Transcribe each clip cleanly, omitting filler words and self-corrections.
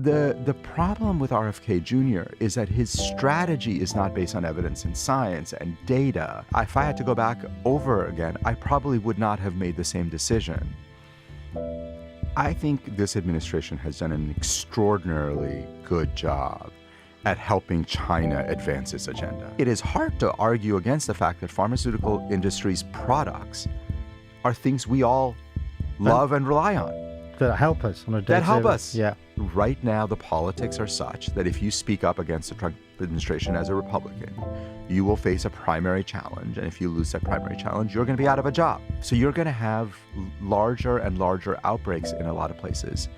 The problem with RFK Jr. is that his strategy is not based on evidence and science and data. If I had to go back over again, I probably would not have made the same decision. I think this administration has done an extraordinarily good job at helping China advance its agenda. It is hard to argue against the fact that pharmaceutical industry's products are things we all love and rely on. That help us on a day. That help us. Yeah. Right now, the politics are such that if you speak up against the Trump administration as a Republican, you will face a primary challenge. And if you lose that primary challenge, you're going to be out of a job. So you're going to have larger and larger outbreaks in a lot of places.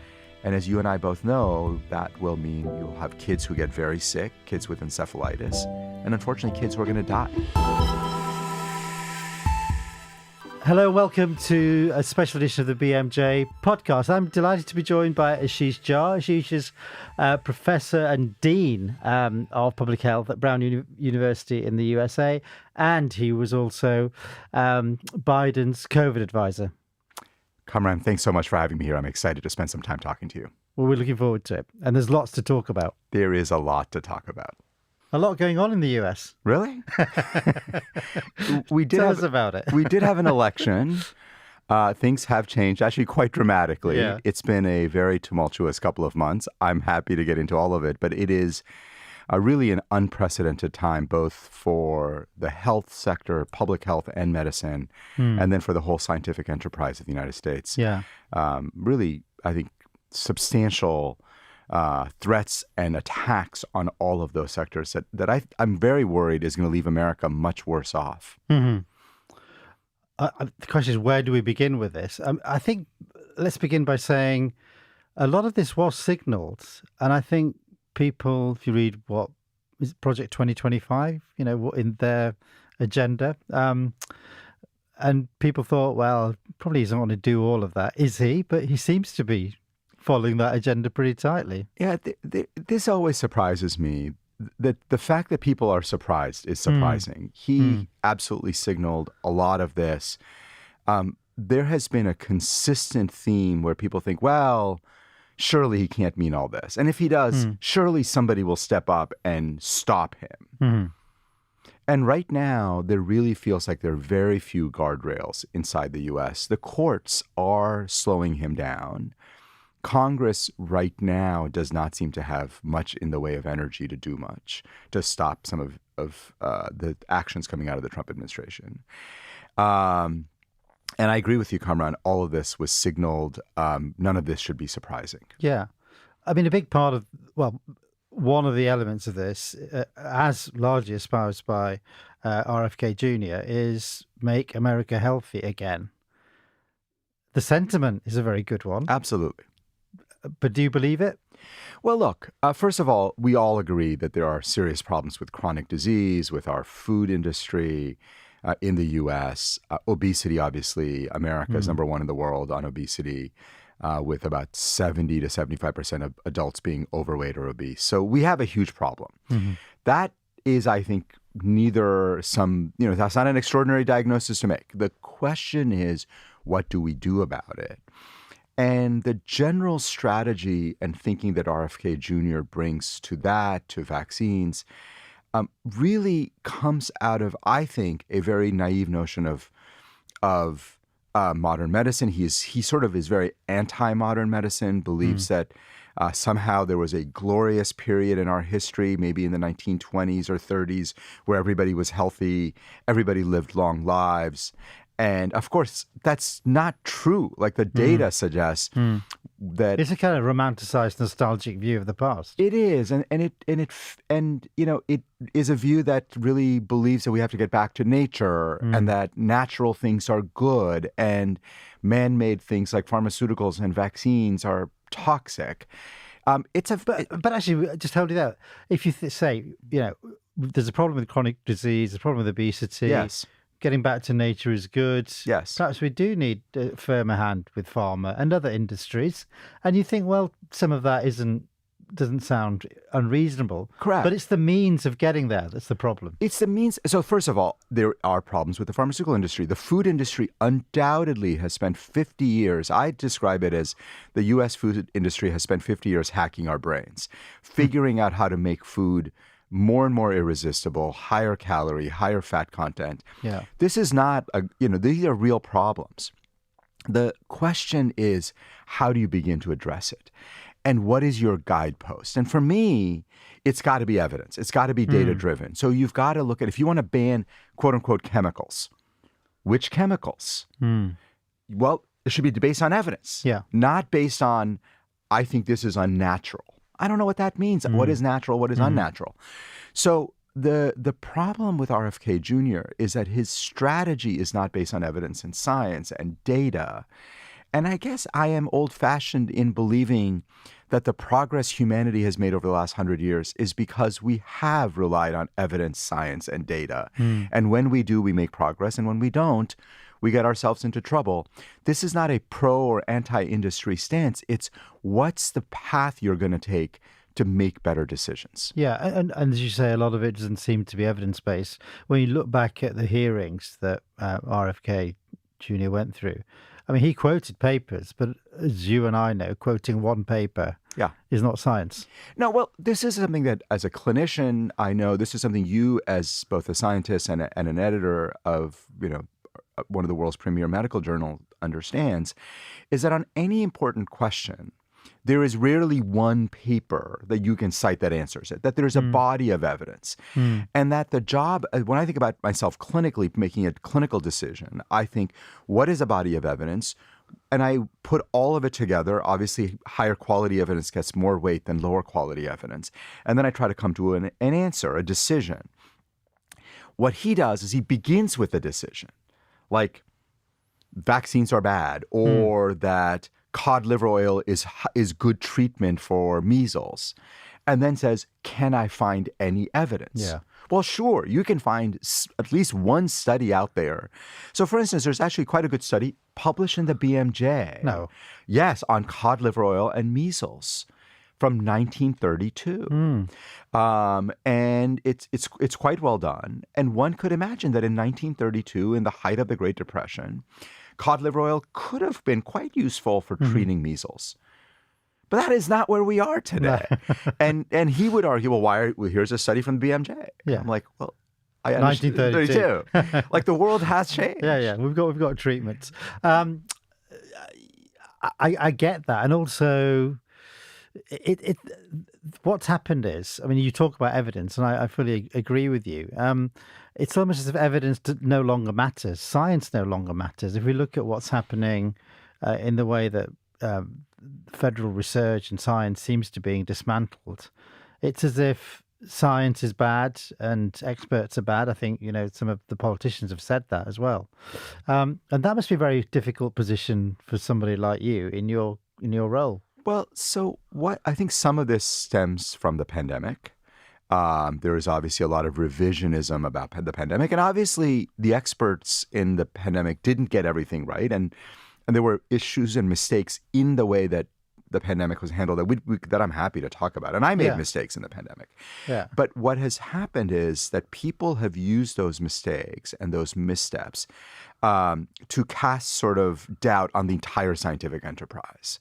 And as you and I both know, that will mean you'll have kids who get very sick, kids with encephalitis, and unfortunately, kids who are going to die. Hello, welcome to a special edition of the BMJ podcast. I'm delighted to be joined by Ashish Jha. Ashish is Professor and Dean of Public Health at Brown University in the USA, and he was also Biden's COVID advisor. Kamran, thanks so much for having me here. I'm excited to spend some time talking to you. Well, we're looking forward to it, and there's lots to talk about. There is a lot to talk about. A lot going on in the US. Really? Tell us about it. We did have an election. Things have changed actually quite dramatically. Yeah. It's been a very tumultuous couple of months. I'm happy to get into all of it, but it is really an unprecedented time, both for the health sector, public health and medicine, and then for the whole scientific enterprise of the United States. Yeah. Really, I think, substantial threats and attacks on all of those sectors that I'm very worried is going to leave America much worse off. Mm-hmm. The question is, where do we begin with this? I think let's begin by saying a lot of this was signaled. And I think people, if you read what is Project 2025, what in their agenda, and people thought, well, probably he's not going to do all of that, is he? But he seems to be following that agenda pretty tightly. Yeah, this always surprises me. That the fact that people are surprised is surprising. He absolutely signaled a lot of this. There has been a consistent theme where people think, well, surely he can't mean all this. And if he does, surely somebody will step up and stop him. And right now, there really feels like there are very few guardrails inside the U.S. The courts are slowing him down. Congress right now does not seem to have much in the way of energy to do much to stop some of the actions coming out of the Trump administration. And I agree with you, Kamran. All of this was signaled. None of this should be surprising. Yeah. I mean, a big part of, one of the elements of this, as largely espoused by RFK Jr., is make America healthy again. The sentiment is a very good one. Absolutely. But do you believe it? Well, look, first of all, we all agree that there are serious problems with chronic disease, with our food industry in the U.S. Obesity, obviously, America is number one in the world on obesity, with about 70 to 75% of adults being overweight or obese. So we have a huge problem. That is, I think, that's not an extraordinary diagnosis to make. The question is, what do we do about it? And the general strategy and thinking that RFK Jr. brings to that, to vaccines, really comes out of, I think, a very naive notion of modern medicine. He sort of is very anti-modern medicine, believes that somehow there was a glorious period in our history, maybe in the 1920s or 30s, where everybody was healthy, everybody lived long lives. And of course, that's not true. Like the data suggests that it's a kind of romanticized, nostalgic view of the past. It is, and it is a view that really believes that we have to get back to nature and that natural things are good and man-made things like pharmaceuticals and vaccines are toxic. But actually, just hold it out. If you say, there's a problem with chronic disease, there's a problem with obesity. Yes. Getting back to nature is good. Yes. Perhaps we do need a firmer hand with pharma and other industries. And you think, well, some of that isn't doesn't sound unreasonable. Correct. But it's the means of getting there that's the problem. It's the means. So first of all, there are problems with the pharmaceutical industry. The food industry undoubtedly has spent 50 years. I describe it as the U.S. food industry has spent 50 years hacking our brains, figuring out how to make food more and more irresistible, higher calorie, higher fat content. Yeah. This is not, these are real problems. The question is, how do you begin to address it? And what is your guidepost? And for me, it's got to be evidence. It's got to be data driven. So you've got to look at, if you want to ban quote unquote chemicals, which chemicals? Well, it should be based on evidence, not based on, I think this is unnatural. I don't know what that means. What is natural? What is unnatural? So the problem with RFK Jr. is that his strategy is not based on evidence and science and data. And I guess I am old-fashioned in believing that the progress humanity has made over the last 100 years is because we have relied on evidence, science, and data. And when we do, we make progress. And when we don't, we get ourselves into trouble. This is not a pro or anti-industry stance. It's what's the path you're going to take to make better decisions. Yeah, and as you say, a lot of it doesn't seem to be evidence-based. When you look back at the hearings that RFK Jr. went through, I mean, he quoted papers, but as you and I know, quoting one paper is not science. No, well, this is something that as a clinician, I know this is something you as both a scientist and an editor of, one of the world's premier medical journals understands, is that on any important question, there is rarely one paper that you can cite that answers it, that there's a body of evidence. And that the job, when I think about myself clinically making a clinical decision, I think, what is a body of evidence? And I put all of it together. Obviously, higher quality evidence gets more weight than lower quality evidence. And then I try to come to an answer, a decision. What he does is he begins with a decision, like vaccines are bad, or that cod liver oil is good treatment for measles, and then says, can I find any evidence? Yeah. Well, sure, you can find at least one study out there. So for instance, there's actually quite a good study published in the BMJ. No. Yes, on cod liver oil and measles from 1932. And it's quite well done. And one could imagine that in 1932, in the height of the Great Depression, cod liver oil could have been quite useful for treating measles. But that is not where we are today. And he would argue, well, here's a study from the BMJ. Yeah. I'm like, well, I understand 1932. Like the world has changed. Yeah. We've got treatments. I get that. And also what's happened is, I mean, you talk about evidence, and I fully agree with you. It's almost as if evidence no longer matters. Science no longer matters. If we look at what's happening in the way that federal research and science seems to be being dismantled, it's as if science is bad and experts are bad. I think, some of the politicians have said that as well. And that must be a very difficult position for somebody like you in your role. Well, so I think some of this stems from the pandemic. There is obviously a lot of revisionism about the pandemic. And obviously, the experts in the pandemic didn't get everything right. And there were issues and mistakes in the way that the pandemic was handled that I'm happy to talk about. And I made mistakes in the pandemic. Yeah. But what has happened is that people have used those mistakes and those missteps to cast sort of doubt on the entire scientific enterprise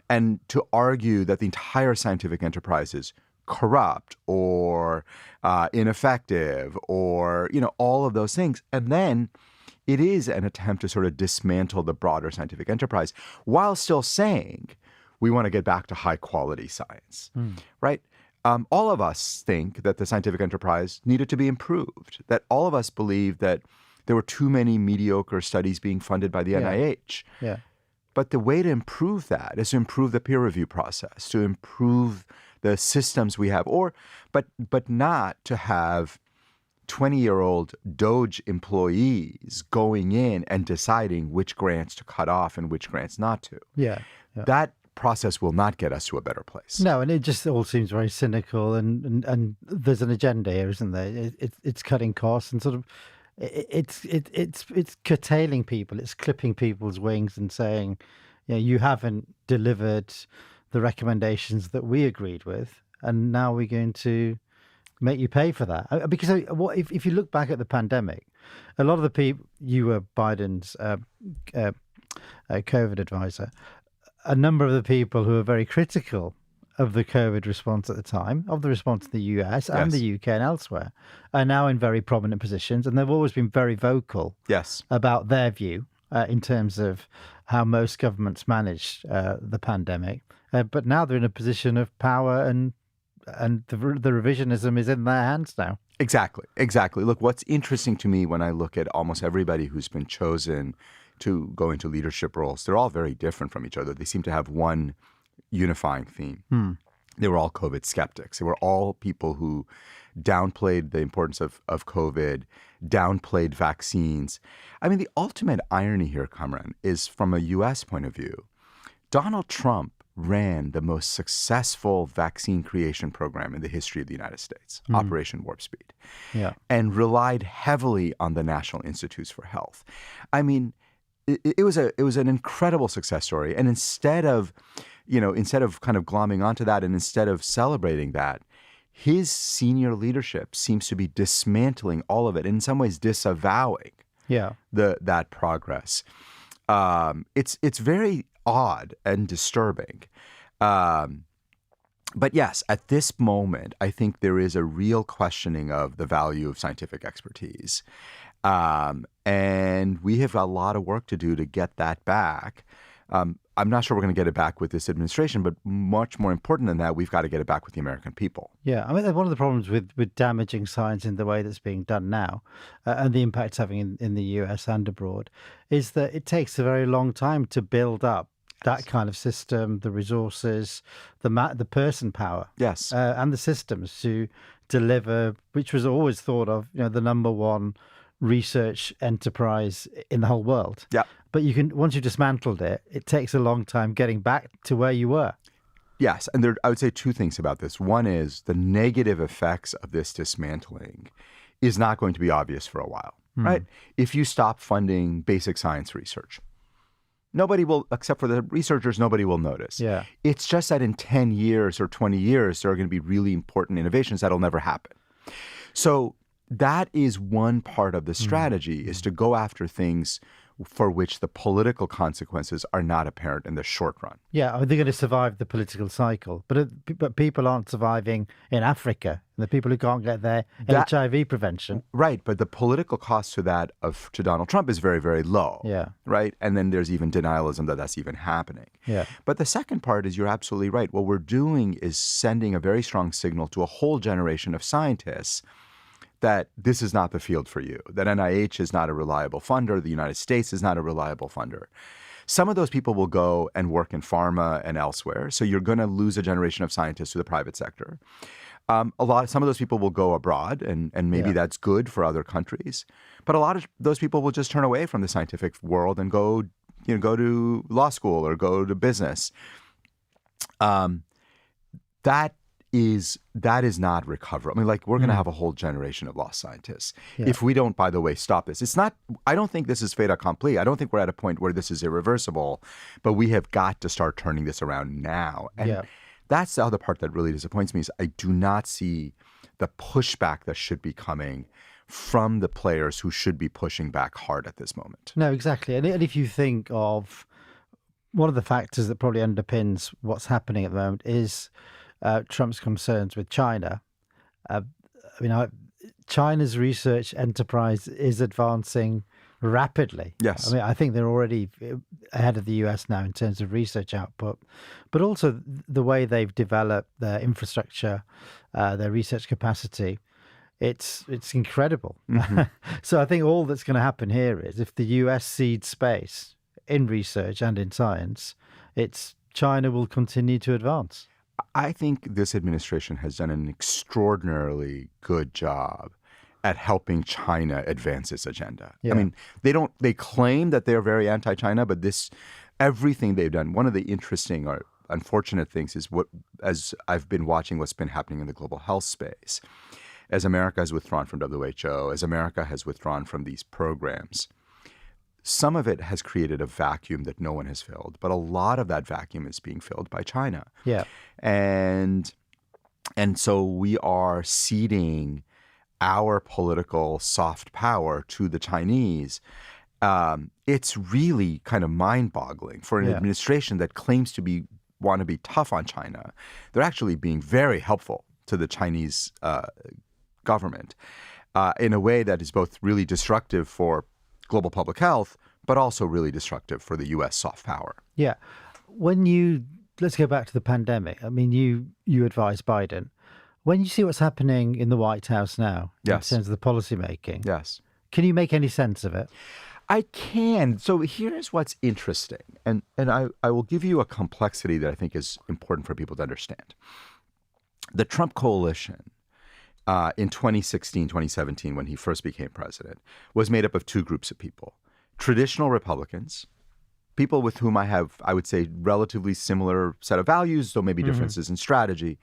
and to argue that the entire scientific enterprise is corrupt or ineffective or, all of those things. And then it is an attempt to sort of dismantle the broader scientific enterprise while still saying we want to get back to high quality science, right? All of us think that the scientific enterprise needed to be improved, that all of us believe that there were too many mediocre studies being funded by the NIH. Yeah. But the way to improve that is to improve the peer review process, to improve the systems we have, but not to have 20-year-old DOGE employees going in and deciding which grants to cut off and which grants not to. Yeah. That process will not get us to a better place. No, and it just all seems very cynical, and there's an agenda here, isn't there? It's cutting costs and sort of it's curtailing people. It's clipping people's wings and saying, you haven't delivered the recommendations that we agreed with, and now we're going to make you pay for that. Because if you look back at the pandemic, a lot of the people, you were Biden's COVID advisor, a number of the people who were very critical of the COVID response at the time, of the response to the US and the UK and elsewhere, are now in very prominent positions. And they've always been very vocal about their view in terms of how most governments managed the pandemic. But now they're in a position of power, and the revisionism is in their hands now. Exactly. Look, what's interesting to me when I look at almost everybody who's been chosen to go into leadership roles, they're all very different from each other. They seem to have one unifying theme. They were all COVID skeptics. They were all people who downplayed the importance of COVID, downplayed vaccines. I mean, the ultimate irony here, Kamran, is from a U.S. point of view, Donald Trump ran the most successful vaccine creation program in the history of the United States, Operation Warp Speed, and relied heavily on the National Institutes for Health. I mean, it was an incredible success story. And instead of kind of glomming onto that, and instead of celebrating that, his senior leadership seems to be dismantling all of it, and in some ways disavowing that progress. It's very odd and disturbing. But yes, at this moment, I think there is a real questioning of the value of scientific expertise. And we have a lot of work to do to get that back. I'm not sure we're going to get it back with this administration, but much more important than that, we've got to get it back with the American people. Yeah, I mean, one of the problems with damaging science in the way that's being done now, and the impact it's having in the US and abroad, is that it takes a very long time to build up that kind of system, the resources, the person power, and the systems to deliver, which was always thought of, the number one research enterprise in the whole world. Yeah. But once you've dismantled it, it takes a long time getting back to where you were. Yes, and I would say two things about this. One is the negative effects of this dismantling is not going to be obvious for a while, right? If you stop funding basic science research, nobody will, except for the researchers, nobody will notice. Yeah. It's just that in 10 years or 20 years, there are going to be really important innovations that'll never happen. So that is one part of the strategy, is to go after things for which the political consequences are not apparent in the short run. Yeah, they're going to survive the political cycle, but people aren't surviving in Africa. The people who can't get their HIV prevention. Right, but the political cost to that to Donald Trump is very, very low. Yeah. Right, and then there's even denialism that that's even happening. Yeah. But the second part is, you're absolutely right. What we're doing is sending a very strong signal to a whole generation of scientists that this is not the field for you, that NIH is not a reliable funder, the United States is not a reliable funder. Some of those people will go and work in pharma and elsewhere, so you're going to lose a generation of scientists to the private sector. Some of those people will go abroad, and maybe that's good for other countries. But a lot of those people will just turn away from the scientific world and go to law school or go to business. That is not recoverable. I mean, we're going to have a whole generation of lost scientists if we don't, by the way, stop this. It's not. I don't think this is fait accompli. I don't think we're at a point where this is irreversible, but we have got to start turning this around now. And that's the other part that really disappoints me, is I do not see the pushback that should be coming from the players who should be pushing back hard at this moment. No, exactly. And if you think of one of the factors that probably underpins what's happening at the moment is Trump's concerns with China. China's research enterprise is advancing rapidly. Yes. I mean, I think they're already ahead of the US now in terms of research output, but also the way they've developed their infrastructure, their research capacity. It's incredible. So I think all that's going to happen here is, if the US cedes space in research and in science, China will continue to advance. I think this administration has done an extraordinarily good job at helping China advance its agenda. Yeah. I mean, they claim that they're very anti-China, but everything they've done, one of the interesting or unfortunate things is, as I've been watching what's been happening in the global health space, as America has withdrawn from WHO, as America has withdrawn from these programs, some of it has created a vacuum that no one has filled, but a lot of that vacuum is being filled by China. Yeah. And so we are ceding our political soft power to the Chinese. It's really kind of mind-boggling for an administration that claims to want to be tough on China. They're actually being very helpful to the Chinese government in a way that is both really destructive for global public health, but also really destructive for the U.S. soft power. Yeah. Let's go back to the pandemic. I mean, you advise Biden. When you see what's happening in the White House now, in terms of the policymaking, can you make any sense of it? I can. So here's what's interesting, and I will give you a complexity that I think is important for people to understand. The Trump coalition in 2016, 2017, when he first became president, was made up of two groups of people. Traditional Republicans, people with whom I have, I would say, relatively similar set of values, though maybe differences in strategy,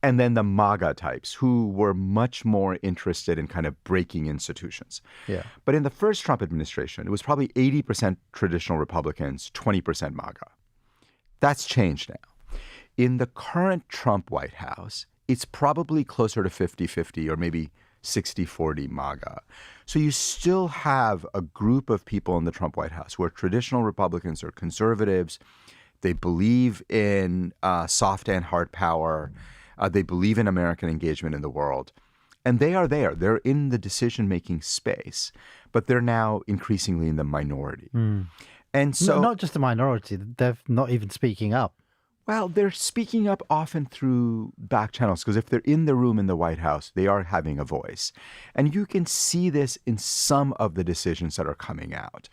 and then the MAGA types who were much more interested in kind of breaking institutions. Yeah. But in the first Trump administration, it was probably 80% traditional Republicans, 20% MAGA. That's changed now. In the current Trump White House, it's probably closer to 50-50 or maybe 60-40 MAGA. So you still have a group of people in the Trump White House who are traditional Republicans or conservatives. They believe in soft and hard power. They believe in American engagement in the world. And they are there. They're in the decision-making space, but they're now increasingly in the minority. And so, not just the minority, they're not even speaking up. Well, they're speaking up often through back channels, because if they're in the room in the White House, they are having a voice. And you can see this in some of the decisions that are coming out.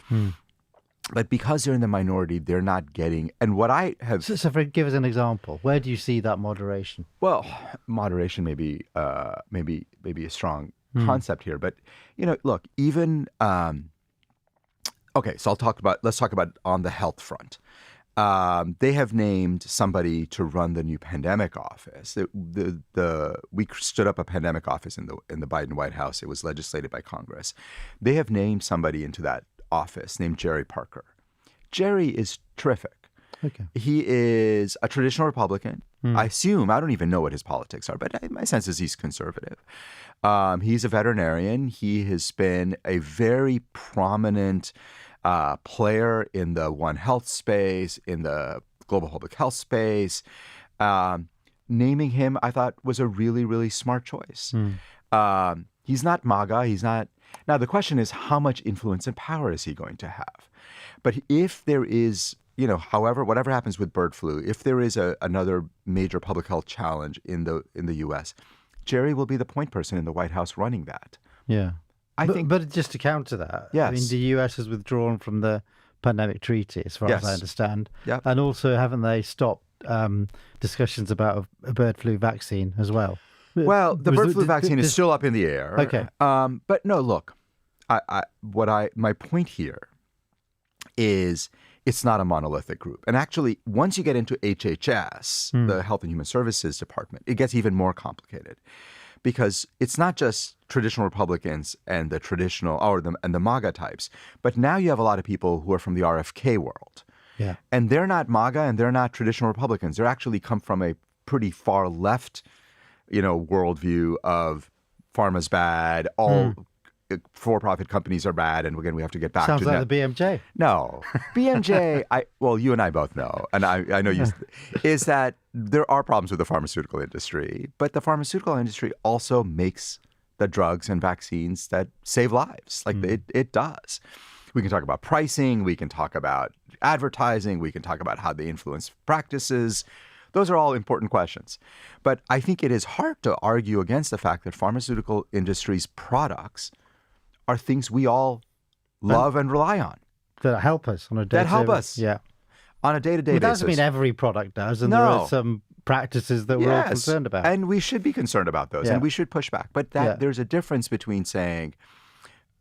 But because they're in the minority, they're not getting, and what I have... So give us an example. Where do you see that moderation? Well, moderation may be a strong concept here, but, look, even, okay, so let's talk about on the health front. They have named somebody to run the new pandemic office. We stood up a pandemic office in the Biden White House. It was legislated by Congress. They have named somebody into that office named Jerry Parker. Jerry is terrific. Okay. He is a traditional Republican. I assume, I don't even know what his politics are, but my sense is he's conservative. He's a veterinarian. He has been a very prominent player in the One Health space, in the global public health space. Naming him, I thought, was a really, really smart choice. He's not MAGA. He's not. Now, the question is, how much influence and power is he going to have? But if there is, whatever happens with bird flu, if there is another major public health challenge in the U.S., Jerry will be the point person in the White House running that. Yeah. But just to counter that, yes. I mean, the US has withdrawn from the pandemic treaty, as far as I understand. Yep. And also, haven't they stopped discussions about a bird flu vaccine as well? Well, the bird flu vaccine is still up in the air. Okay. But no, look, my point here is it's not a monolithic group. And actually, once you get into HHS, the Health and Human Services Department, it gets even more complicated. Because it's not just traditional Republicans and the traditional and the MAGA types, but now you have a lot of people who are from the RFK world. Yeah. And they're not MAGA and they're not traditional Republicans. They're actually come from a pretty far left, worldview of pharma's bad, all for-profit companies are bad, and again, we have to get back Sounds to like the BMJ. No. BMJ, you and I both know, and I know you, is that there are problems with the pharmaceutical industry, but the pharmaceutical industry also makes the drugs and vaccines that save lives. Like it does. We can talk about pricing, we can talk about advertising, we can talk about how they influence practices. Those are all important questions. But I think it is hard to argue against the fact that pharmaceutical industry's products are things we all love and rely on. That help us on a day-to-day. That help us. Yeah. On a day-to-day basis. It doesn't mean every product does, and there are some practices that we're all concerned about. And we should be concerned about those, and we should push back. But there's a difference between saying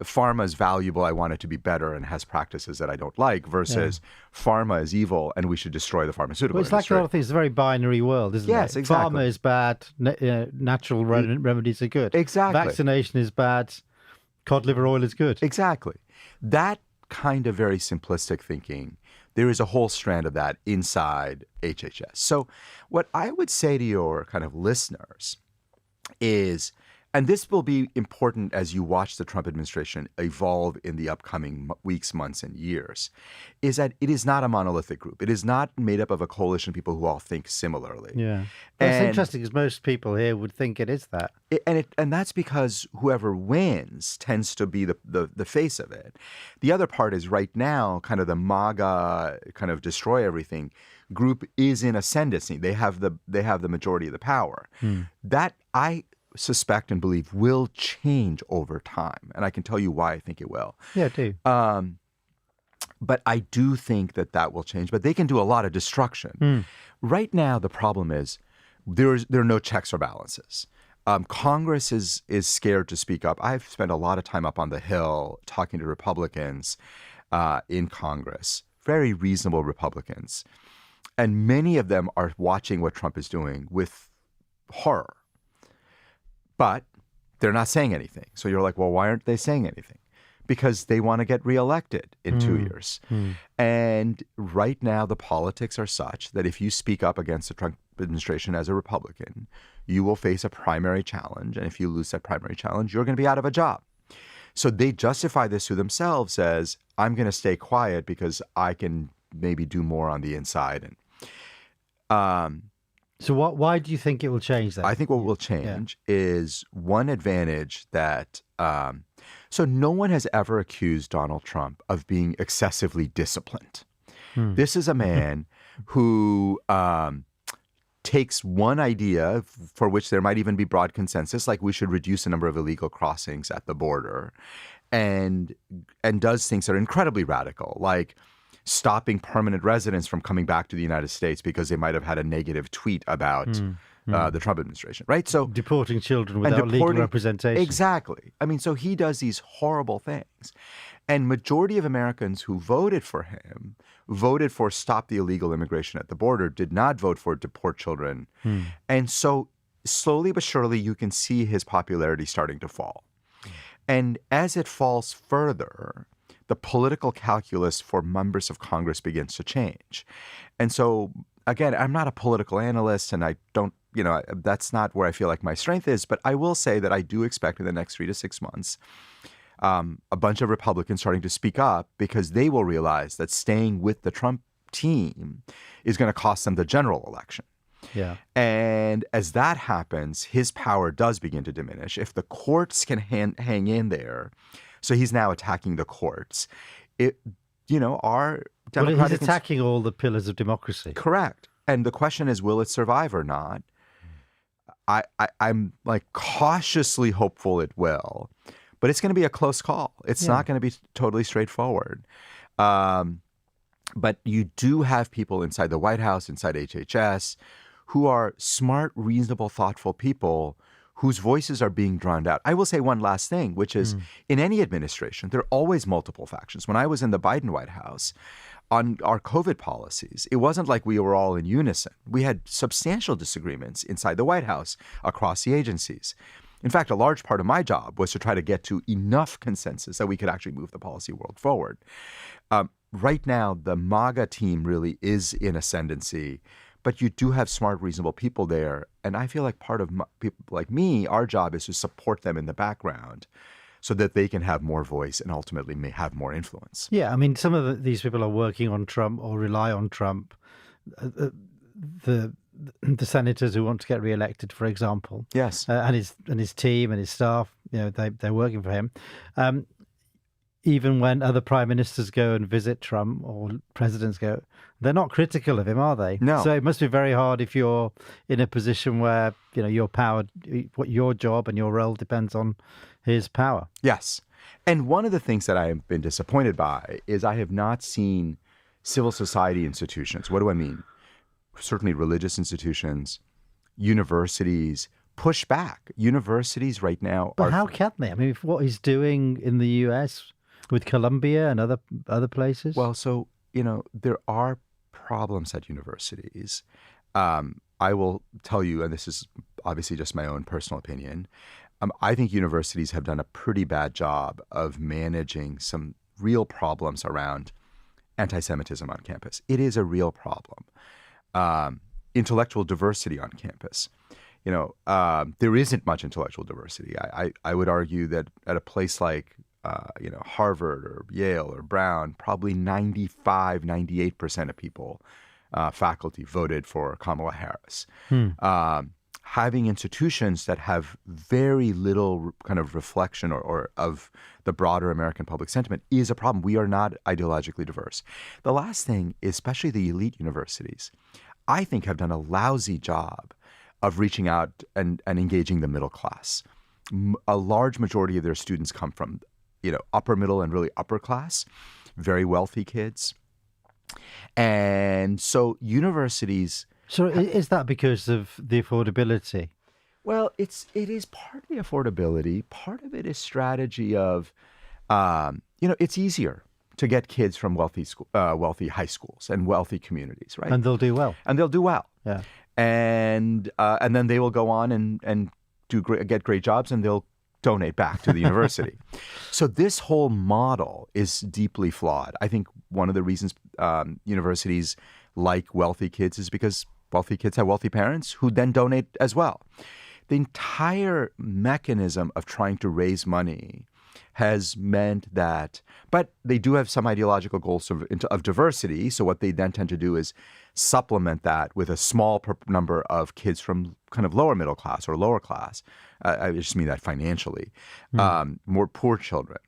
pharma is valuable, I want it to be better, and has practices that I don't like, versus pharma is evil, and we should destroy the pharmaceutical industry. It's like a lot of things. It's a very binary world, isn't it? Yes, exactly. Pharma is bad, natural remedies are good. Exactly. Vaccination is bad, cod liver oil is good. Exactly. That kind of very simplistic thinking. There is a whole strand of that inside HHS. So what I would say to your kind of listeners is, and this will be important as you watch the Trump administration evolve in the upcoming weeks, months, and years, is that it is not a monolithic group. It is not made up of a coalition of people who all think similarly. Yeah. Well, it's interesting because most people here would think it is that. And that's because whoever wins tends to be the face of it. The other part is right now, kind of the MAGA kind of destroy everything group is in ascendancy. They have the majority of the power. That I suspect and believe will change over time. And I can tell you why I think it will. Yeah, I do. But I do think that will change. But they can do a lot of destruction. Right now, the problem is there are no checks or balances. Congress is scared to speak up. I've spent a lot of time up on the Hill talking to Republicans in Congress, very reasonable Republicans. And many of them are watching what Trump is doing with horror. But they're not saying anything. So you're like, well, why aren't they saying anything? Because they want to get reelected in 2 years. And right now, the politics are such that if you speak up against the Trump administration as a Republican, you will face a primary challenge. And if you lose that primary challenge, you're going to be out of a job. So they justify this to themselves as, I'm going to stay quiet because I can maybe do more on the inside. And so why do you think it will change that? I think what will change is one advantage that, so no one has ever accused Donald Trump of being excessively disciplined. This is a man who takes one idea for which there might even be broad consensus, like we should reduce the number of illegal crossings at the border, and does things that are incredibly radical, like stopping permanent residents from coming back to the United States because they might have had a negative tweet about the Trump administration, right? So deporting children without legal representation. Exactly. I mean, so he does these horrible things. And majority of Americans who voted for him voted for stop the illegal immigration at the border, did not vote for deport children. And so slowly but surely you can see his popularity starting to fall. And as it falls further, the political calculus for members of Congress begins to change. And so, again, I'm not a political analyst and I don't, that's not where I feel like my strength is. But I will say that I do expect in the next 3 to 6 months, a bunch of Republicans starting to speak up because they will realize that staying with the Trump team is going to cost them the general election. Yeah. And as that happens, his power does begin to diminish. If the courts can hang in there, so he's now attacking the courts. Our Democratic... he's attacking all the pillars of democracy. Correct. And the question is, will it survive or not? I'm like cautiously hopeful it will, but it's going to be a close call. It's not going to be totally straightforward. But you do have people inside the White House, inside HHS, who are smart, reasonable, thoughtful people whose voices are being drowned out. I will say one last thing, which is in any administration, there are always multiple factions. When I was in the Biden White House on our COVID policies, it wasn't like we were all in unison. We had substantial disagreements inside the White House across the agencies. In fact, a large part of my job was to try to get to enough consensus that we could actually move the policy world forward. Right now, the MAGA team really is in ascendancy. But you do have smart, reasonable people there. And I feel like part of people like me, our job is to support them in the background so that they can have more voice and ultimately may have more influence. Yeah, I mean, some of these people are working on Trump or rely on Trump. The senators who want to get reelected, for example. Yes. And his team and his staff, they're working for him. Even when other prime ministers go and visit Trump or presidents go, they're not critical of him, are they? No. So it must be very hard if you're in a position where, your power, what your job and your role depends on his power. Yes. And one of the things that I have been disappointed by is I have not seen civil society institutions. What do I mean? Certainly religious institutions, universities, push back. Universities right now But how can they? I mean, what he's doing in the US with Columbia and other places? Well, so, there are problems at universities. I will tell you, and this is obviously just my own personal opinion, I think universities have done a pretty bad job of managing some real problems around anti-Semitism on campus. It is a real problem. Intellectual diversity on campus. There isn't much intellectual diversity. I would argue that at a place like Harvard or Yale or Brown, probably 98% of people, faculty, voted for Kamala Harris. Having institutions that have very little kind of reflection or of the broader American public sentiment is a problem. We are not ideologically diverse. The last thing, especially the elite universities, I think have done a lousy job of reaching out and engaging the middle class. A large majority of their students come from, upper middle and really upper class, very wealthy kids. And so universities... So is that because of the affordability? Well, it is partly affordability. Part of it is strategy of, it's easier to get kids from wealthy high schools and wealthy communities, right? And they'll do well. And they'll do well. Yeah. And then they will go on and get great jobs, and they'll donate back to the university. So this whole model is deeply flawed. I think one of the reasons universities like wealthy kids is because wealthy kids have wealthy parents who then donate as well. The entire mechanism of trying to raise money has meant that, but they do have some ideological goals of diversity. So what they then tend to do is supplement that with a small number of kids from kind of lower middle class or lower class. I just mean that financially, more poor children.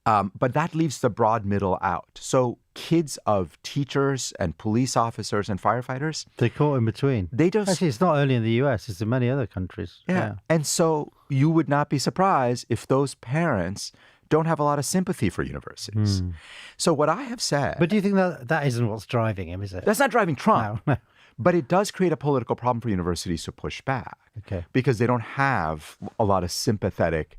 But that leaves the broad middle out. So kids of teachers and police officers and firefighters, they're caught in between. Actually, it's not only in the US, it's in many other countries. Yeah. And so you would not be surprised if those parents don't have a lot of sympathy for universities. So what I have said... But do you think that isn't what's driving him, is it? That's not driving Trump. No. But it does create a political problem for universities to push back. Okay. Because they don't have a lot of sympathetic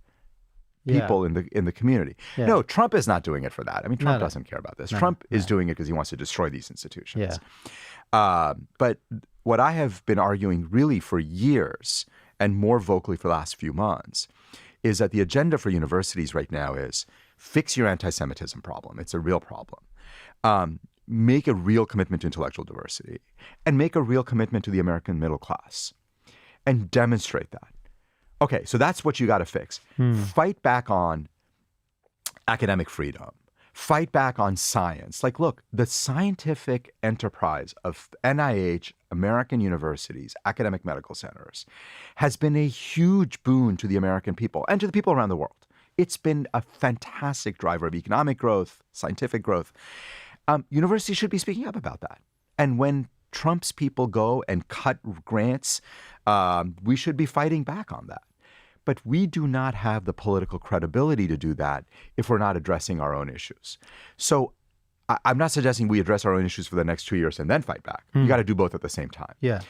people in the community. Yeah. No, Trump is not doing it for that. I mean, Trump doesn't care about this. Trump is doing it because he wants to destroy these institutions. Yeah. But what I have been arguing really for years, and more vocally for the last few months, is that the agenda for universities right now is fix your anti-Semitism problem. It's a real problem. Make a real commitment to intellectual diversity, and make a real commitment to the American middle class, and demonstrate that. Okay, so that's what you got to fix. Fight back on academic freedom. Fight back on science. Like, look, the scientific enterprise of NIH, American universities, academic medical centers, has been a huge boon to the American people and to the people around the world. It's been a fantastic driver of economic growth, scientific growth. Universities should be speaking up about that. And when Trump's people go and cut grants, we should be fighting back on that. But we do not have the political credibility to do that if we're not addressing our own issues. So I'm not suggesting we address our own issues for the next 2 years and then fight back. You got to do both at the same time. Yeah.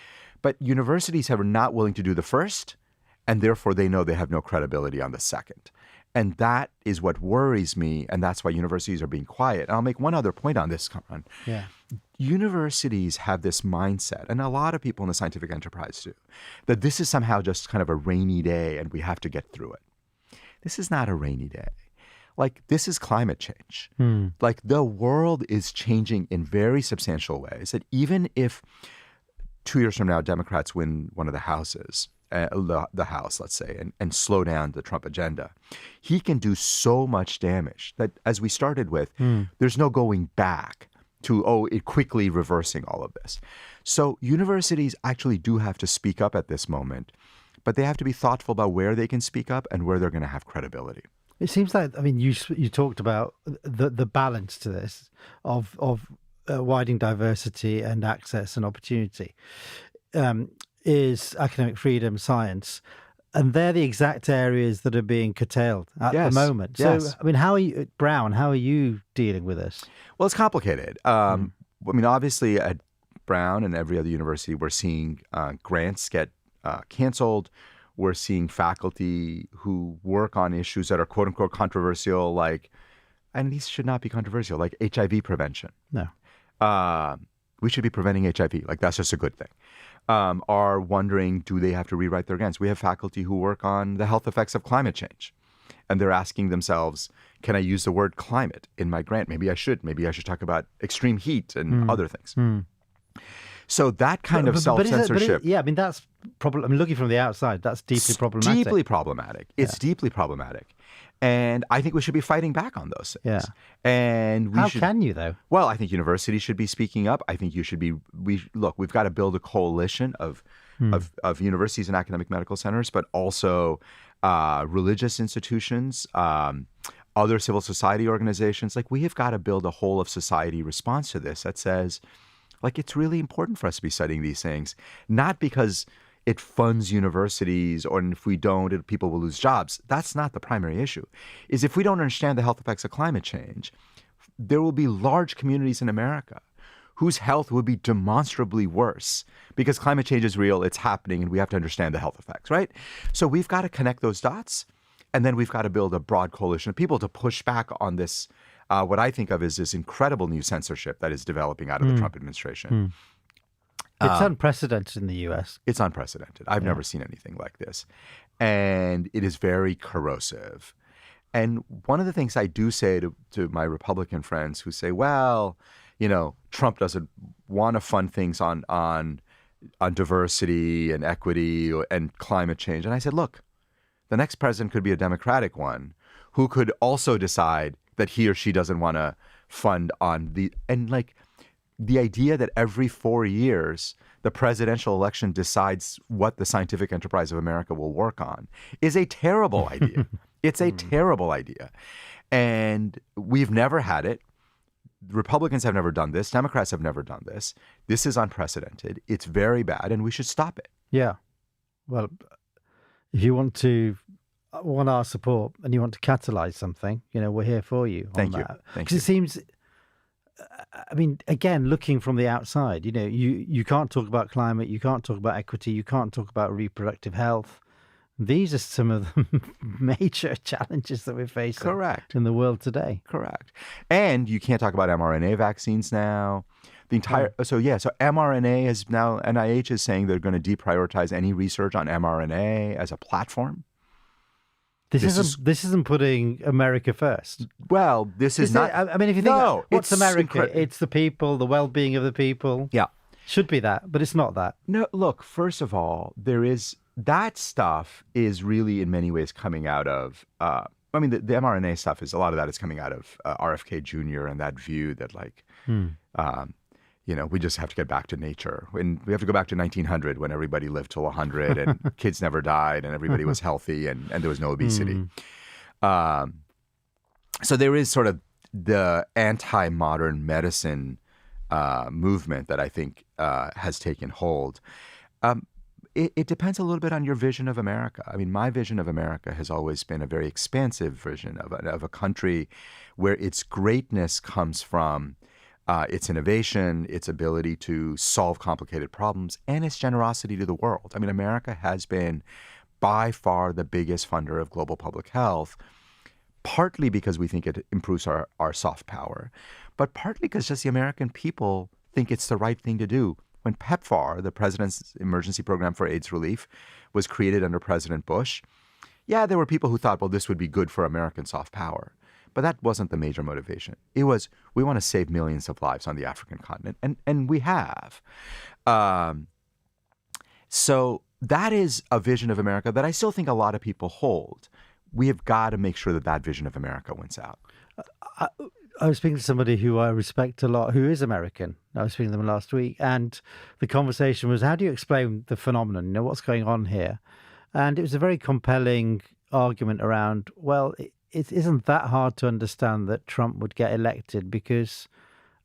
But universities are not willing to do the first, and therefore they know they have no credibility on the second. And that is what worries me, and that's why universities are being quiet. And I'll make one other point on this, Kamran. Yeah. Universities have this mindset, and a lot of people in the scientific enterprise do, that this is somehow just kind of a rainy day and we have to get through it. This is not a rainy day. Like, this is climate change. Like, the world is changing in very substantial ways, that even if 2 years from now Democrats win one of the houses, the House, let's say, and slow down the Trump agenda, he can do so much damage that, as we started with, there's no going back to, it quickly reversing all of this. So universities actually do have to speak up at this moment, but they have to be thoughtful about where they can speak up and where they're going to have credibility. It seems like, I mean, you talked about the balance to this of widening diversity and access and opportunity. Is academic freedom, science, and they're the exact areas that are being curtailed at the moment. So, I mean, how are you dealing with this? Well, it's complicated. I mean, obviously at Brown and every other university, we're seeing grants get canceled. We're seeing faculty who work on issues that are quote unquote controversial, like, and these should not be controversial, like HIV prevention. No. We should be preventing HIV. Like, that's just a good thing. Are wondering, do they have to rewrite their grants? We have faculty who work on the health effects of climate change. And they're asking themselves, Can I use the word climate in my grant? Maybe I should. Maybe I should talk about extreme heat and other things. So that kind of self-censorship. Yeah, I mean, that's probably, I mean, looking from the outside, that's deeply problematic. Deeply problematic. It's deeply problematic. And I think we should be fighting back on those things. Yeah. And How can you, though? Well, I think universities should be speaking up. I think you should be, look, we've got to build a coalition of universities and academic medical centers, but also religious institutions, other civil society organizations. Like, we have got to build a whole of society response to this that says, like, it's really important for us to be studying these things, not because it funds universities or if we don't, people will lose jobs. That's not the primary issue. Is if we don't understand the health effects of climate change, there will be large communities in America whose health would be demonstrably worse because climate change is real, it's happening, and we have to understand the health effects, right? So we've got to connect those dots, and then we've got to build a broad coalition of people to push back on this, what I think of as this incredible new censorship that is developing out of the Trump administration. It's unprecedented in the U.S. It's unprecedented. I've never seen anything like this. And it is very corrosive. And one of the things I do say to my Republican friends who say, well, you know, Trump doesn't want to fund things on diversity and equity and climate change. And I said, look, the next president could be a Democratic one who could also decide that he or she doesn't want to fund on the idea that every 4 years the presidential election decides what the scientific enterprise of America will work on is a terrible idea. It's a terrible idea. And we've never had it. Republicans have never done this. Democrats have never done this. This is unprecedented. It's very bad, and we should stop it. Yeah. Well, if you want our support and you want to catalyze something, you know, we're here for you. Thank you. Because it seems, I mean, again, looking from the outside, you know, you can't talk about climate, you can't talk about equity, you can't talk about reproductive health. These are some of the major challenges that we're facing in the world today. Correct. And you can't talk about mRNA vaccines now. So mRNA is now, NIH is saying they're going to deprioritize any research on mRNA as a platform. This isn't putting America first. Well, this is not. I mean, if you think, what's America? It's the people, the well-being of the people. Yeah. Should be that, but it's not that. No, look, first of all, that stuff is really in many ways coming out of, the mRNA stuff is, a lot of that is coming out of RFK Jr. and that view that we just have to get back to nature. And we have to go back to 1900 when everybody lived till 100 and kids never died and everybody was healthy and there was no obesity. So there is sort of the anti-modern medicine movement that I think has taken hold. It depends a little bit on your vision of America. I mean, my vision of America has always been a very expansive vision of a country where its greatness comes from its innovation, its ability to solve complicated problems, and its generosity to the world. I mean, America has been by far the biggest funder of global public health, partly because we think it improves our soft power, but partly because just the American people think it's the right thing to do. When PEPFAR, the President's Emergency Program for AIDS Relief, was created under President Bush, there were people who thought, well, this would be good for American soft power. But that wasn't the major motivation. It was, we want to save millions of lives on the African continent, and we have. So that is a vision of America that I still think a lot of people hold. We have got to make sure that vision of America wins out. I was speaking to somebody who I respect a lot, who is American. I was speaking to them last week, and the conversation was, how do you explain the phenomenon? You know, what's going on here? And it was a very compelling argument around, well, it isn't that hard to understand that Trump would get elected because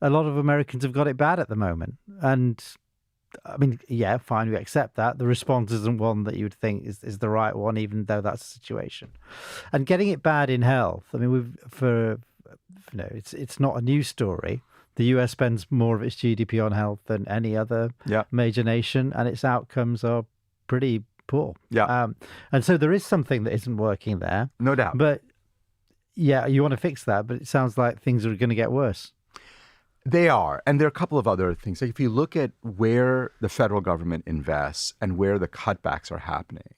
a lot of Americans have got it bad at the moment. And I mean, yeah, fine, we accept that. The response isn't one that you would think is the right one, even though that's the situation. And getting it bad in health, I mean, it's not a news story. The US spends more of its GDP on health than any other major nation, and its outcomes are pretty poor. Yeah. And so there is something that isn't working there. No doubt. But yeah, you want to fix that, but it sounds like things are going to get worse. They are. And there are a couple of other things. Like if you look at where the federal government invests and where the cutbacks are happening,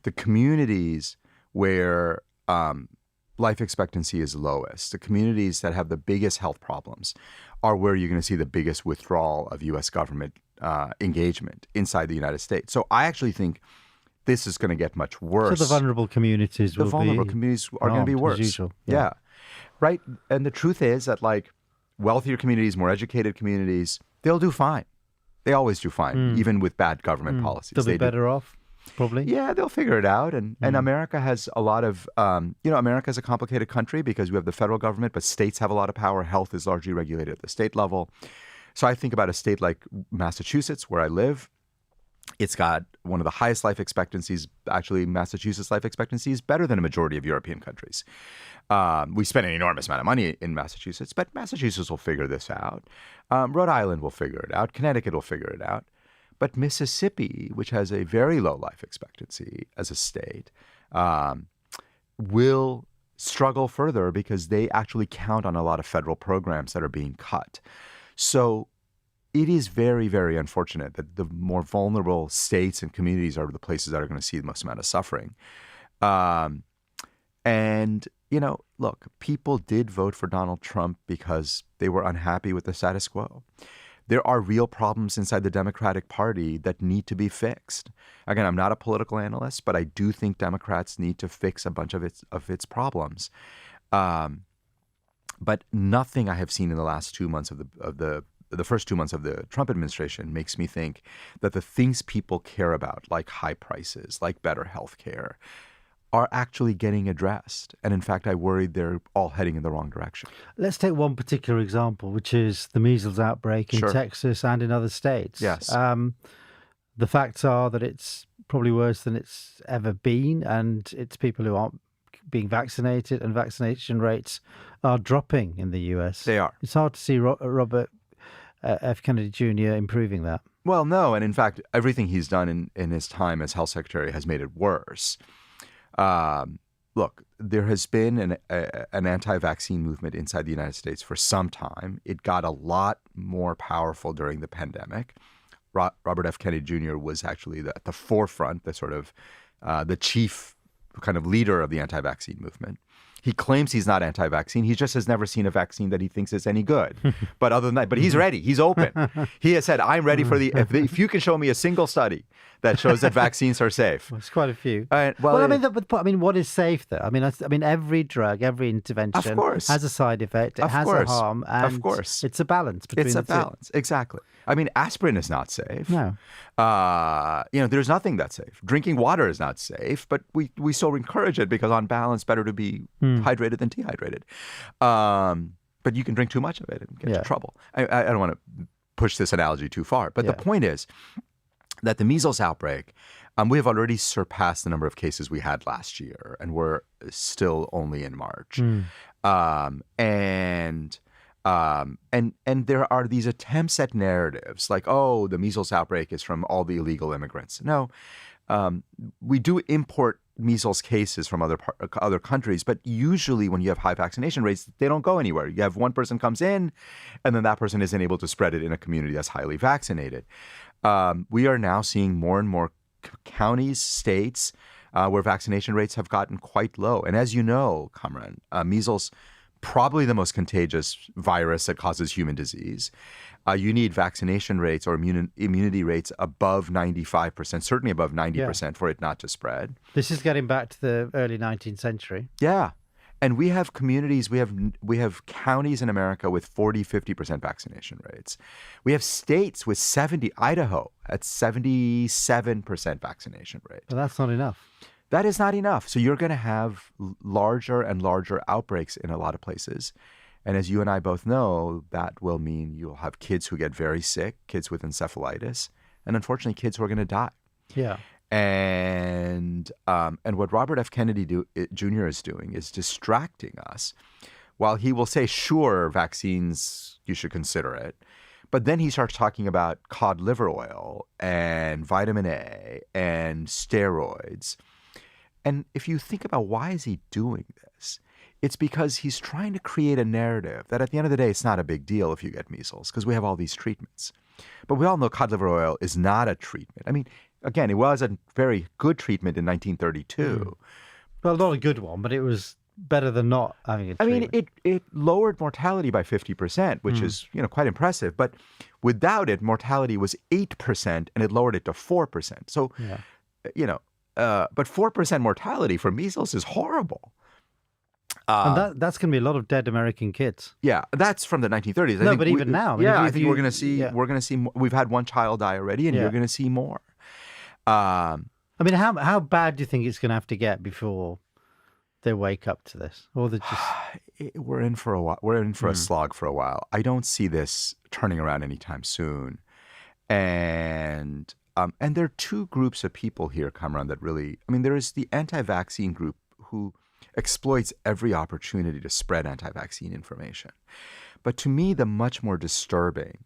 the communities where life expectancy is lowest, the communities that have the biggest health problems, are where you're going to see the biggest withdrawal of U.S. government engagement inside the United States. So I actually think this is going to get much worse. So the vulnerable communities are going to be worse. As usual. Yeah. Right. And the truth is that, like, wealthier communities, more educated communities, they'll do fine. They always do fine, even with bad government policies. They'll be better off, probably. Yeah, they'll figure it out. And America has a lot of, America is a complicated country because we have the federal government, but states have a lot of power. Health is largely regulated at the state level. So I think about a state like Massachusetts, where I live. It's got one of the highest life expectancies. Actually, Massachusetts' life expectancy is better than a majority of European countries. We spend an enormous amount of money in Massachusetts, but Massachusetts will figure this out. Rhode Island will figure it out. Connecticut will figure it out. But Mississippi, which has a very low life expectancy as a state, will struggle further because they actually count on a lot of federal programs that are being cut. So it is very, very unfortunate that the more vulnerable states and communities are the places that are going to see the most amount of suffering. And, look, people did vote for Donald Trump because they were unhappy with the status quo. There are real problems inside the Democratic Party that need to be fixed. Again, I'm not a political analyst, but I do think Democrats need to fix a bunch of its problems. But nothing I have seen in the last 2 months of the first 2 months of the Trump administration makes me think that the things people care about, like high prices, like better health care, are actually getting addressed. And in fact, I worry they're all heading in the wrong direction. Let's take one particular example, which is the measles outbreak in Texas and in other states. Yes. The facts are that it's probably worse than it's ever been, and it's people who aren't being vaccinated, and vaccination rates are dropping in the US. They are. It's hard to see Robert F. Kennedy Jr. improving that. Well, no. And in fact, everything he's done in his time as health secretary has made it worse. Look, there has been an anti-vaccine movement inside the United States for some time. It got a lot more powerful during the pandemic. Robert F. Kennedy Jr. was actually at the forefront, the sort of the chief kind of leader of the anti-vaccine movement. He claims he's not anti-vaccine. He just has never seen a vaccine that he thinks is any good. But other than that, but he's ready. He's open. He has said, "I'm ready for if you can show me a single study that shows that vaccines are safe." Well, it's quite a few. Well, what is safe though? I mean, every drug, every intervention, has a side effect. It has a harm, and it's a balance between the two. It's a balance, exactly. I mean, aspirin is not safe. No. There's nothing that's safe. Drinking water is not safe, but we still encourage it because on balance, better to be hydrated than dehydrated. But you can drink too much of it and get into trouble. I don't want to push this analogy too far, but the point is that the measles outbreak, we have already surpassed the number of cases we had last year, and we're still only in March. And there are these attempts at narratives like, oh, the measles outbreak is from all the illegal immigrants. No, we do import measles cases from other countries, but usually when you have high vaccination rates, they don't go anywhere. You have one person comes in, and then that person isn't able to spread it in a community that's highly vaccinated. We are now seeing more and more counties, states, where vaccination rates have gotten quite low. And as you know, Kamran, measles, probably the most contagious virus that causes human disease. You need vaccination rates or immunity rates above 95%, certainly above 90% for it not to spread. This is getting back to the early 19th century. Yeah. And we have communities, we have counties in America with 40, 50% vaccination rates. We have states with Idaho at 77% vaccination rate. But that's not enough. That is not enough. So you're going to have larger and larger outbreaks in a lot of places. And as you and I both know, that will mean you'll have kids who get very sick, kids with encephalitis, and unfortunately kids who are going to die. Yeah. And what Robert F. Kennedy Jr. is doing is distracting us. While he will say, sure, vaccines, you should consider it. But then he starts talking about cod liver oil and vitamin A and steroids. And if you think about why is he doing this, it's because he's trying to create a narrative that at the end of the day, it's not a big deal if you get measles because we have all these treatments. But we all know cod liver oil is not a treatment. I mean, again, it was a very good treatment in 1932. Well, not a good one, but it was better than not having a I treatment. mean, it lowered mortality by 50%, which is, quite impressive. But without it, mortality was 8%, and it lowered it to 4%. So, but 4% mortality for measles is horrible. And that's going to be a lot of dead American kids. Yeah, that's from the 1930s. No, but even now. I think we're going to see more. We've had one child die already, and you're going to see more. I mean, how bad do you think it's going to have to get before they wake up to this? Or they just... We're in for a while. We're in for a slog for a while. I don't see this turning around anytime soon. And there are two groups of people here, Kamran, that really... I mean, there is the anti-vaccine group who exploits every opportunity to spread anti-vaccine information. But to me, the much more disturbing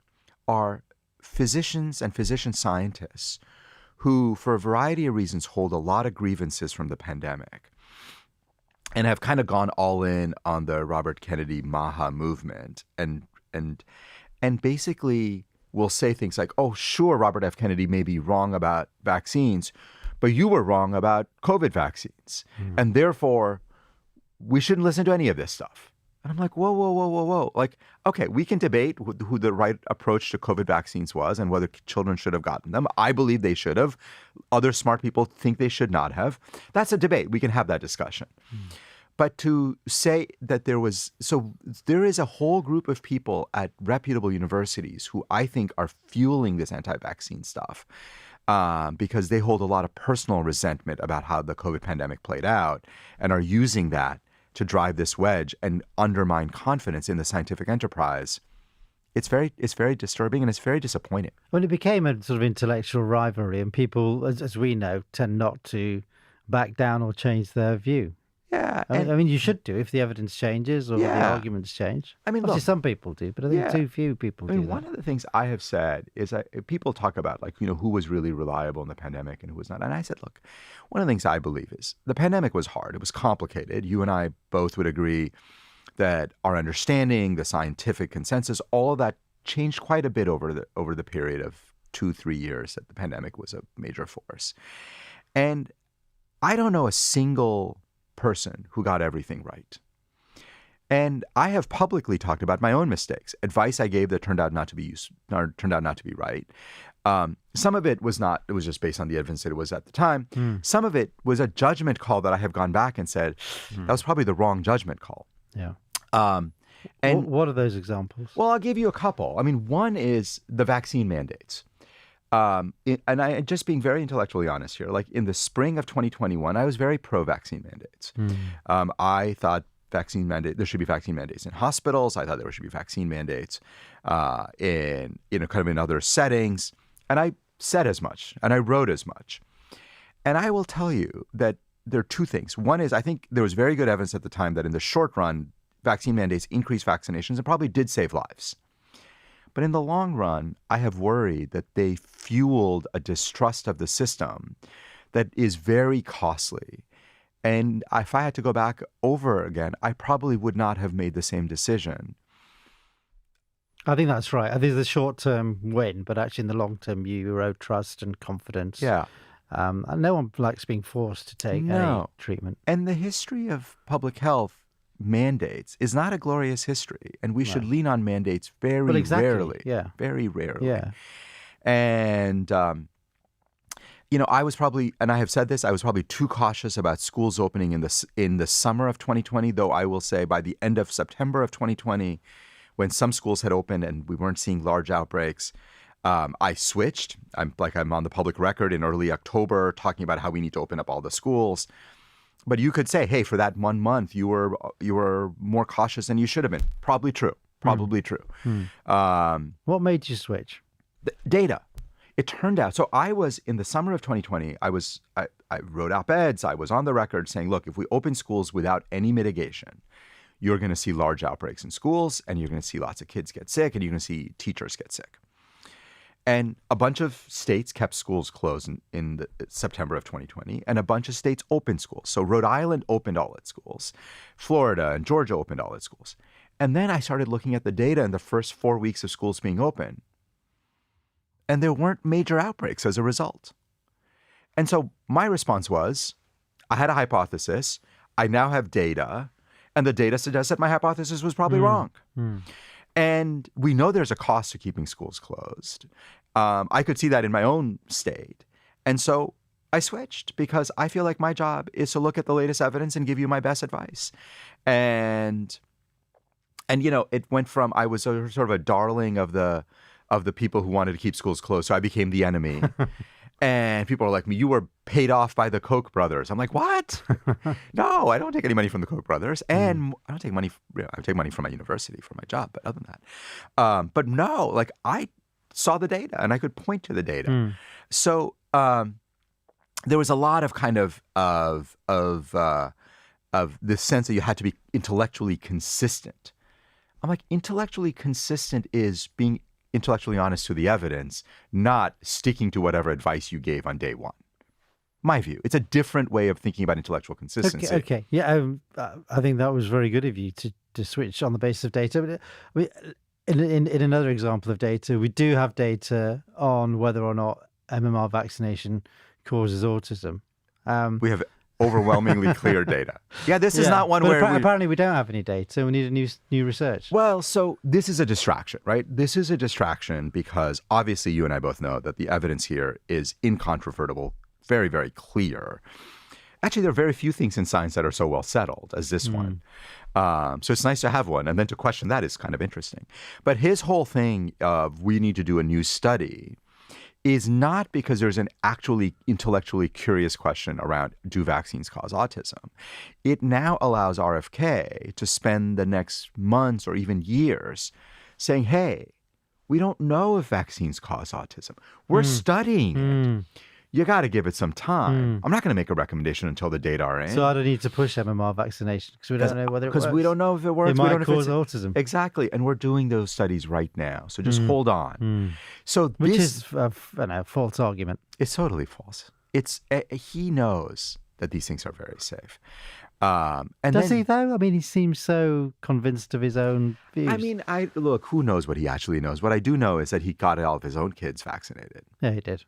are physicians and physician scientists who, for a variety of reasons, hold a lot of grievances from the pandemic and have kind of gone all in on the Robert Kennedy MAHA movement and basically will say things like, oh, sure, Robert F. Kennedy may be wrong about vaccines, but you were wrong about COVID vaccines. And therefore, we shouldn't listen to any of this stuff. And I'm like, whoa. Like, okay, we can debate who the right approach to COVID vaccines was and whether children should have gotten them. I believe they should have. Other smart people think they should not have. That's a debate. We can have that discussion. But to say that there is a whole group of people at reputable universities who I think are fueling this anti-vaccine stuff because they hold a lot of personal resentment about how the COVID pandemic played out and are using that to drive this wedge and undermine confidence in the scientific enterprise. It's very disturbing and it's very disappointing. Well, it became a sort of intellectual rivalry, and people, as we know, tend not to back down or change their view. Yeah. I mean, you should do if the evidence changes or the arguments change. I mean, obviously, some people do, but I think too few people do that. One of the things I have said is that people talk about, like, who was really reliable in the pandemic and who was not. And I said, look, one of the things I believe is the pandemic was hard. It was complicated. You and I both would agree that our understanding, the scientific consensus, all of that changed quite a bit over the period of 2-3 years that the pandemic was a major force. And I don't know a single person who got everything right. And I have publicly talked about my own mistakes, advice I gave that turned out not to be right. Some of it was not, it was just based on the evidence that it was at the time. Some of it was a judgment call that I have gone back and said, that was probably the wrong judgment call. Yeah. And what are those examples? Well, I'll give you a couple. I mean, one is the vaccine mandates. And I just being very intellectually honest here, like in the spring of 2021, I was very pro-vaccine mandates. I thought there should be vaccine mandates in hospitals. I thought there should be vaccine mandates in kind of in other settings. And I said as much, and I wrote as much. And I will tell you that there are two things. One is I think there was very good evidence at the time that in the short run, vaccine mandates increased vaccinations and probably did save lives. But in the long run, I have worried that they fueled a distrust of the system that is very costly. And if I had to go back over again, I probably would not have made the same decision. I think that's right. I think the short-term win, but actually in the long term, you erode trust and confidence. Yeah. And no one likes being forced to take any treatment. And the history of public health mandates is not a glorious history, and we should lean on mandates very rarely. Yeah. Very rarely. Yeah. And, I was probably, and I have said this, I was probably too cautious about schools opening in the summer of 2020, though I will say by the end of September of 2020, when some schools had opened and we weren't seeing large outbreaks, I switched. I'm on the public record in early October talking about how we need to open up all the schools. But you could say, hey, for that 1 month, you were more cautious than you should have been. Probably true. True. What made you switch? Data. It turned out, so I was, in the summer of 2020, I wrote op-eds, I was on the record saying, look, if we open schools without any mitigation, you're going to see large outbreaks in schools, and you're going to see lots of kids get sick, and you're going to see teachers get sick. And a bunch of states kept schools closed in September of 2020, and a bunch of states opened schools. So Rhode Island opened all its schools. Florida and Georgia opened all its schools. And then I started looking at the data in the first 4 weeks of schools being open, and there weren't major outbreaks as a result. And so my response was, I had a hypothesis. I now have data. And the data suggests that my hypothesis was probably wrong. And we know there's a cost to keeping schools closed. I could see that in my own state. And so I switched because I feel like my job is to look at the latest evidence and give you my best advice. And it went from I was sort of a darling of the people who wanted to keep schools closed. So I became the enemy. And people are like, you were paid off by the Koch brothers. I'm like, what? No, I don't take any money from the Koch brothers. And I don't take money. I take money from my university for my job. But other than that, but no, like I saw the data and I could point to the data. So there was a lot of kind of this sense that you had to be intellectually consistent. I'm like, intellectually consistent is being intellectually honest to the evidence, not sticking to whatever advice you gave on day one. My view. It's a different way of thinking about intellectual consistency. Okay. Yeah, I think that was very good of you to switch on the basis of data. But in another example of data, we do have data on whether or not MMR vaccination causes autism. We have overwhelmingly clear data. Yeah, this is not one where apparently we don't have any data. We need a new research. Well, so this is a distraction, right? This is a distraction because obviously you and I both know that the evidence here is incontrovertible, very, very clear. Actually, there are very few things in science that are so well settled as this one. So it's nice to have one. And then to question that is kind of interesting. But his whole thing of we need to do a new study is not because there's an actually intellectually curious question around do vaccines cause autism. It now allows RFK to spend the next months or even years saying, hey, we don't know if vaccines cause autism. We're studying it. You got to give it some time. I'm not going to make a recommendation until the data are in. So I don't need to push MMR vaccination because we don't know whether it works. Because we don't know if it works. It might cause autism. Exactly. And we're doing those studies right now. So just hold on. So Which is a false argument. It's totally false. He knows that these things are very safe. Does he though? I mean, he seems so convinced of his own views. I mean, look, who knows what he actually knows? What I do know is that he got all of his own kids vaccinated. Yeah, he did.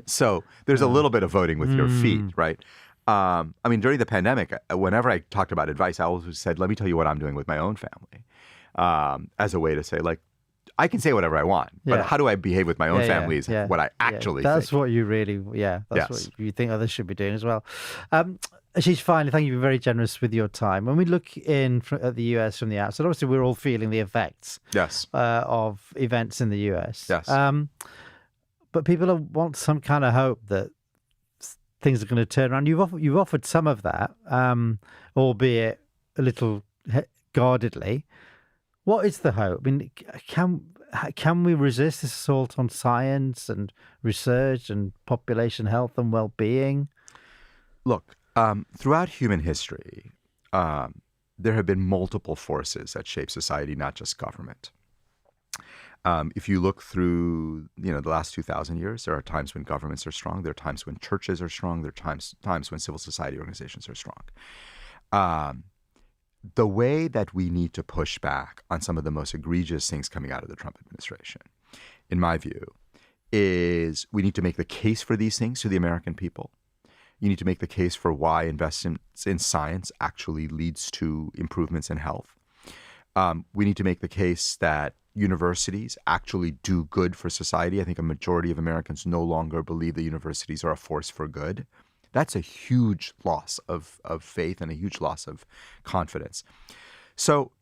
So there's a little bit of voting with your feet, right? I mean, during the pandemic, whenever I talked about advice, I always said, let me tell you what I'm doing with my own family, as a way to say, like, I can say whatever I want, but how do I behave with my own family is what I actually think. That's what you really, that's what you think others should be doing as well. Ashish, finally, thank you. You've been very generous with your time. When we look at the US from the outside, obviously we're all feeling the effects of events in the US. Yes. But people want some kind of hope that things are going to turn around. You've offered some of that, albeit a little guardedly. What is the hope? I mean, can we resist this assault on science and research and population health and well-being? Look, throughout human history, there have been multiple forces that shape society, not just government. If you look through, the last 2,000 years, there are times when governments are strong. There are times when churches are strong. There are times when civil society organizations are strong. The way that we need to push back on some of the most egregious things coming out of the Trump administration, in my view, is we need to make the case for these things to the American people. You need to make the case for why investments in science actually leads to improvements in health. We need to make the case that universities actually do good for society. I think a majority of Americans no longer believe that universities are a force for good. That's a huge loss of faith and a huge loss of confidence. So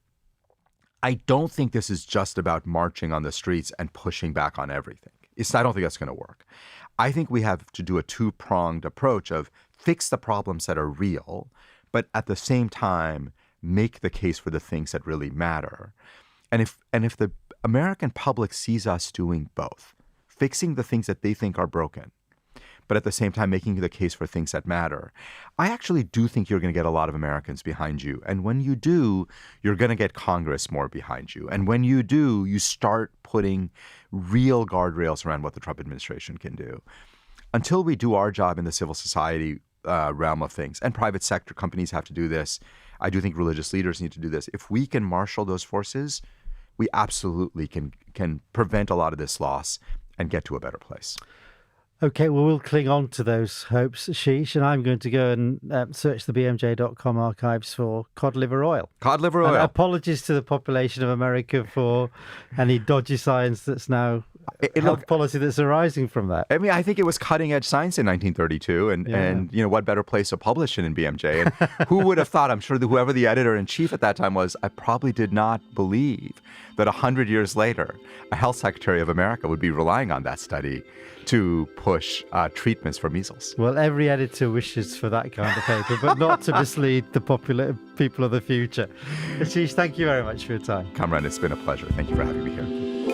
I don't think this is just about marching on the streets and pushing back on everything. I don't think that's going to work. I think we have to do a two-pronged approach of fix the problems that are real, but at the same time, make the case for the things that really matter. And if the American public sees us doing both, fixing the things that they think are broken, but at the same time making the case for things that matter, I actually do think you're going to get a lot of Americans behind you. And when you do, you're going to get Congress more behind you. And when you do, you start putting real guardrails around what the Trump administration can do. Until we do our job in the civil society realm of things, and private sector companies have to do this, I do think religious leaders need to do this. If we can marshal those forces, we absolutely can prevent a lot of this loss and get to a better place. Okay, well, we'll cling on to those hopes, Ashish, and I'm going to go and search the BMJ.com archives for cod liver oil. Cod liver oil. And apologies to the population of America for any dodgy science that's now health policy that's arising from that. I mean, I think it was cutting edge science in 1932, and you know, what better place to publish it in BMJ? And who would have thought? I'm sure that whoever the editor in chief at that time was, I probably did not believe that 100 years later, a health secretary of America would be relying on that study to push treatments for measles. Well, every editor wishes for that kind of paper, but not to mislead the popular people of the future. Ashish, thank you very much for your time. Kamran, it's been a pleasure. Thank you for having me here.